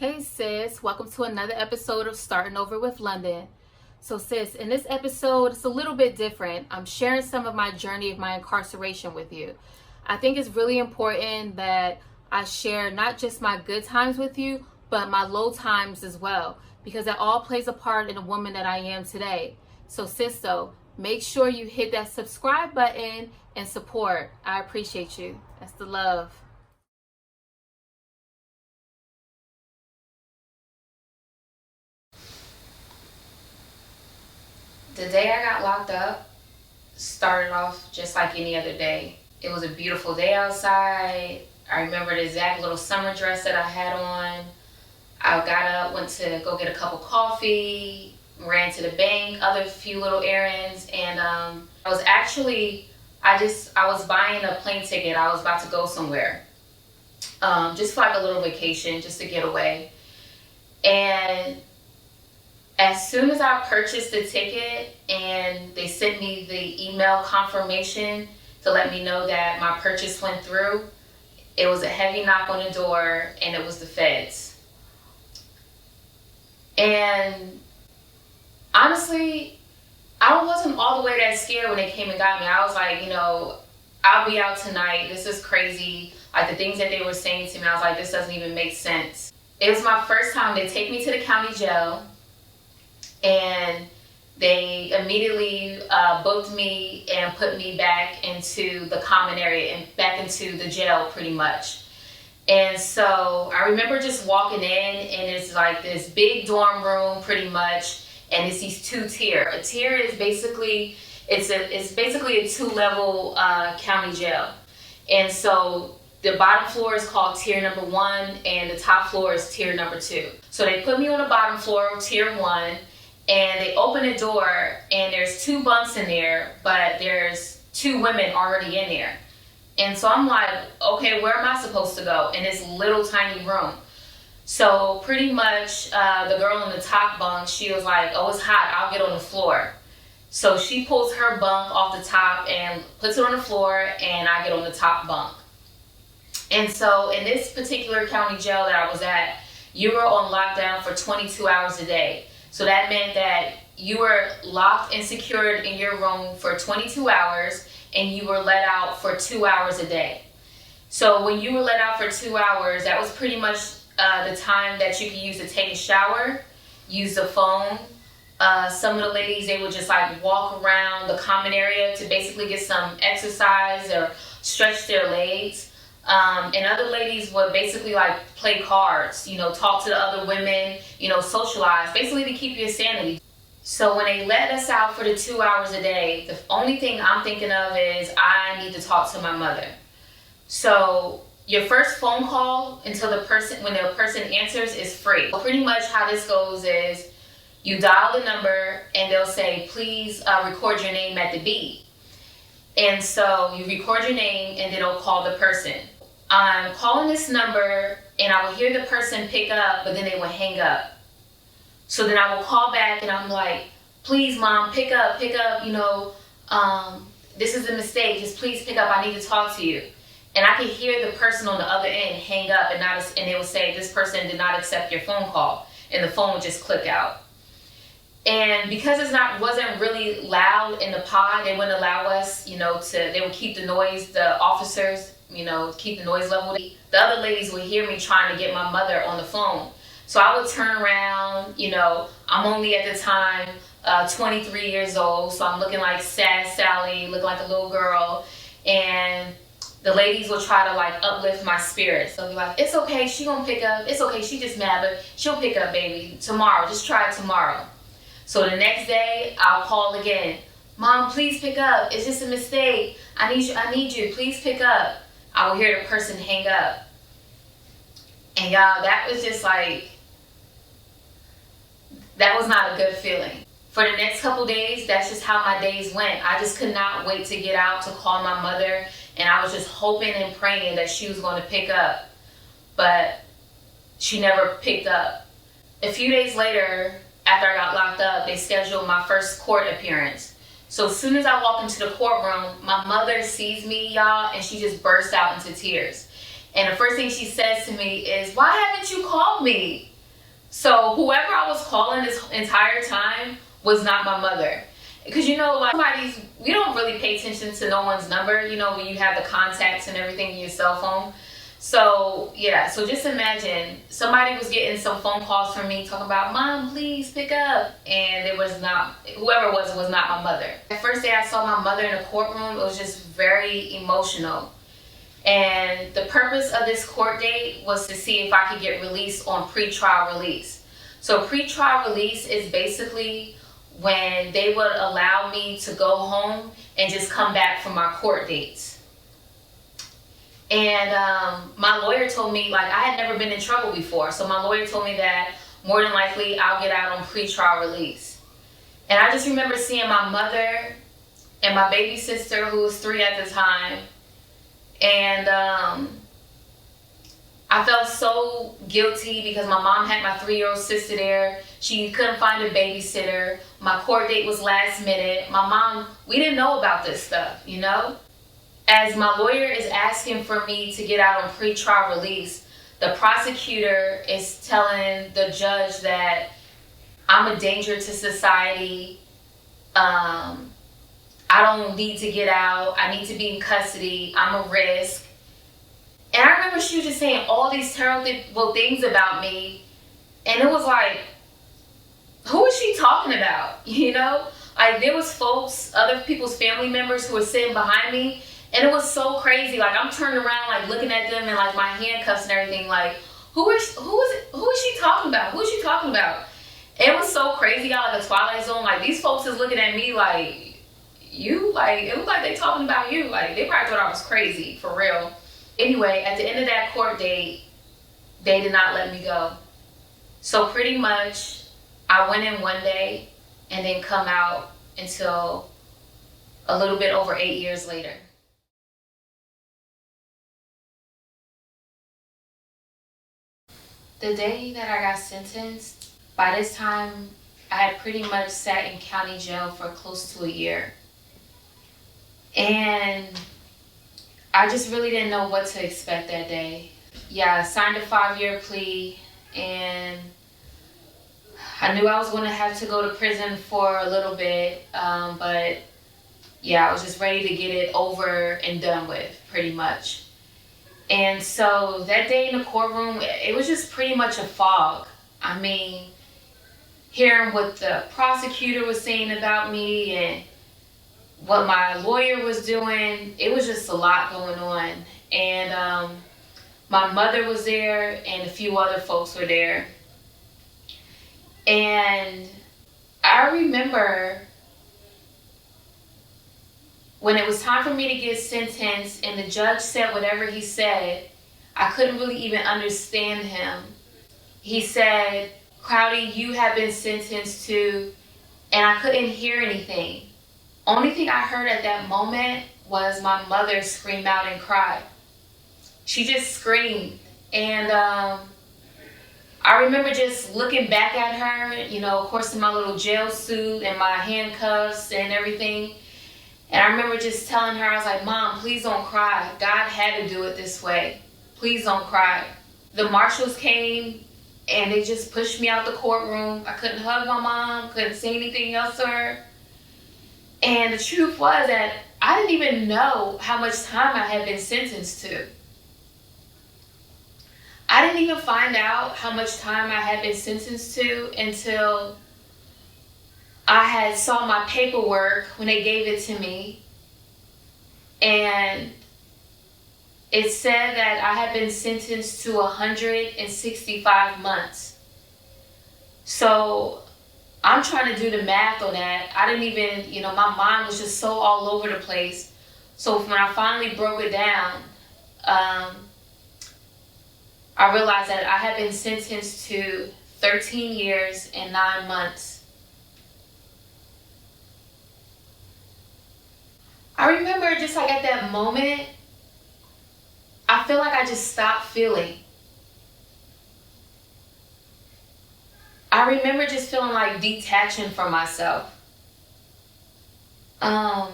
Hey sis, welcome to another episode of Starting Over with London. So sis, in this episode, it's a little bit different. I'm sharing some of my journey of my incarceration with you. I think it's really important that I share not just my good times with you, but my low times as well, because that all plays a part in the woman that I am today. So sis, though, make sure you hit that subscribe button and support. I appreciate you. That's the love. The day I got locked up started off just like any other day. It was a beautiful day outside. I remember the exact little summer dress that I had on. I got up, went to go get a cup of coffee, ran to the bank, other few little errands, and I was buying a plane ticket. I was about to go somewhere, just for like a little vacation, just to get away. And as soon as I purchased the ticket and they sent me the email confirmation to let me know that my purchase went through, it was a heavy knock on the door and it was the feds. And honestly, I wasn't all the way that scared when they came and got me. I was like, I'll be out tonight. This is crazy. Like the things that they were saying to me, I was like, this doesn't even make sense. It was my first time. They take me to the county jail. And they immediately booked me and put me back into the common area and back into the jail pretty much. And so I remember just walking in and it's like this big dorm room pretty much, and it's these two tier. A tier is basically, it's basically a two-level county jail. And so the bottom floor is called tier number 1 and the top floor is tier number 2. So they put me on the bottom floor, tier 1. And they open the door and there's 2 bunks in there, but there's 2 women already in there. And so I'm like, okay, where am I supposed to go in this little tiny room? So pretty much the girl in the top bunk, she was like, oh, it's hot, I'll get on the floor. So she pulls her bunk off the top and puts it on the floor, and I get on the top bunk. And so in this particular county jail that I was at, you were on lockdown for 22 hours a day. So that meant that you were locked and secured in your room for 22 hours and you were let out for 2 hours a day. So when you were let out for 2 hours, that was pretty much the time that you could use to take a shower, use the phone. Some of the ladies, they would just like walk around the common area to basically get some exercise or stretch their legs. And other ladies would basically like play cards, talk to the other women, socialize, basically to keep your sanity. So when they let us out for the 2 hours a day, the only thing I'm thinking of is I need to talk to my mother. So your first phone call when the person answers is free. Pretty much how this goes is you dial the number and they'll say, please record your name at the beep. And so you record your name and then it'll call the person. I'm calling this number and I will hear the person pick up, but then they will hang up. So then I will call back and I'm like, please mom, pick up, this is a mistake, just please pick up, I need to talk to you. And I could hear the person on the other end hang up and they will say, this person did not accept your phone call, and the phone would just click out. And because wasn't really loud in the pod, they wouldn't allow us, they would keep the noise, the officers, keep the noise level. The other ladies would hear me trying to get my mother on the phone. So I would turn around, I'm only at the time 23 years old, so I'm looking like sad Sally, looking like a little girl. And the ladies will try to like uplift my spirits. They'll be like, it's okay, she gonna pick up. It's okay, she just mad, but she'll pick up, baby, tomorrow. Just try it tomorrow. So the next day, I'll call again. Mom, please pick up. It's just a mistake. I need you. Please pick up. I will hear the person hang up. And y'all, that was just like, that was not a good feeling. For the next couple days, that's just how my days went. I just could not wait to get out to call my mother. And I was just hoping and praying that she was going to pick up. But she never picked up. A few days later, after I got locked up, they scheduled my first court appearance. So as soon as I walk into the courtroom, my mother sees me, y'all, and she just bursts out into tears. And the first thing she says to me is, why haven't you called me? So whoever I was calling this entire time was not my mother. Because like we don't really pay attention to no one's number, when you have the contacts and everything in your cell phone. So yeah, so just imagine somebody was getting some phone calls from me talking about, Mom, please pick up. And it was not, whoever it was not my mother. The first day I saw my mother in the courtroom, it was just very emotional. And the purpose of this court date was to see if I could get released on pretrial release. So pretrial release is basically when they would allow me to go home and just come back from our court dates. And my lawyer told me, like, I had never been in trouble before. So my lawyer told me that more than likely I'll get out on pretrial release. And I just remember seeing my mother and my baby sister, who was 3 at the time. And I felt so guilty because my mom had my 3-year-old sister there. She couldn't find a babysitter. My court date was last minute. My mom, we didn't know about this stuff, As my lawyer is asking for me to get out on pretrial release, the prosecutor is telling the judge that I'm a danger to society. I don't need to get out. I need to be in custody. I'm a risk. And I remember she was just saying all these terrible things about me. And it was like, who is she talking about? Like there was folks, other people's family members who were sitting behind me. And it was so crazy. Like I'm turning around, like looking at them and like my handcuffs and everything. Like, who is she talking about? Who is she talking about? It was so crazy. I got like a Twilight Zone. Like these folks is looking at me like, it looked like they talking about you. Like they probably thought I was crazy, for real. Anyway, at the end of that court date, they did not let me go. So pretty much, I went in one day and then come out until a little bit over 8 years later. The day that I got sentenced, by this time, I had pretty much sat in county jail for close to a year. And I just really didn't know what to expect that day. Yeah, I signed a 5-year plea, and I knew I was going to have to go to prison for a little bit, but yeah, I was just ready to get it over and done with, pretty much. And so that day in the courtroom, it was just pretty much a fog. I mean, hearing what the prosecutor was saying about me and what my lawyer was doing, it was just a lot going on. And my mother was there and a few other folks were there. And I remember when it was time for me to get sentenced and the judge said whatever he said, I couldn't really even understand him. He said, Crowdy, you have been sentenced to, and I couldn't hear anything. Only thing I heard at that moment was my mother scream out and cry. She just screamed. And I remember just looking back at her, of course in my little jail suit and my handcuffs and everything. And I remember just telling her, I was like, Mom, please don't cry. God had to do it this way. Please don't cry. The marshals came and they just pushed me out the courtroom. I couldn't hug my mom, couldn't say anything else to her. And the truth was that I didn't even know how much time I had been sentenced to. I didn't even find out how much time I had been sentenced to until I had saw my paperwork when they gave it to me, and it said that I had been sentenced to 165 months. So I'm trying to do the math on that. I didn't even, my mind was just so all over the place. So when I finally broke it down, I realized that I had been sentenced to 13 years and 9 months. I remember just like at that moment, I feel like I just stopped feeling. I remember just feeling like detaching from myself. And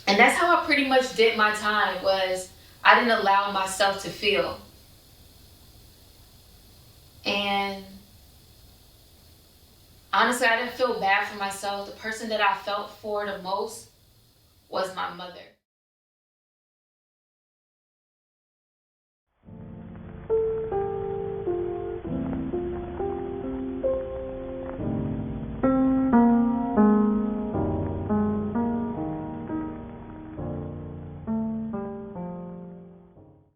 that's how I pretty much did my time, was I didn't allow myself to feel. And honestly, I didn't feel bad for myself. The person that I felt for the most was my mother.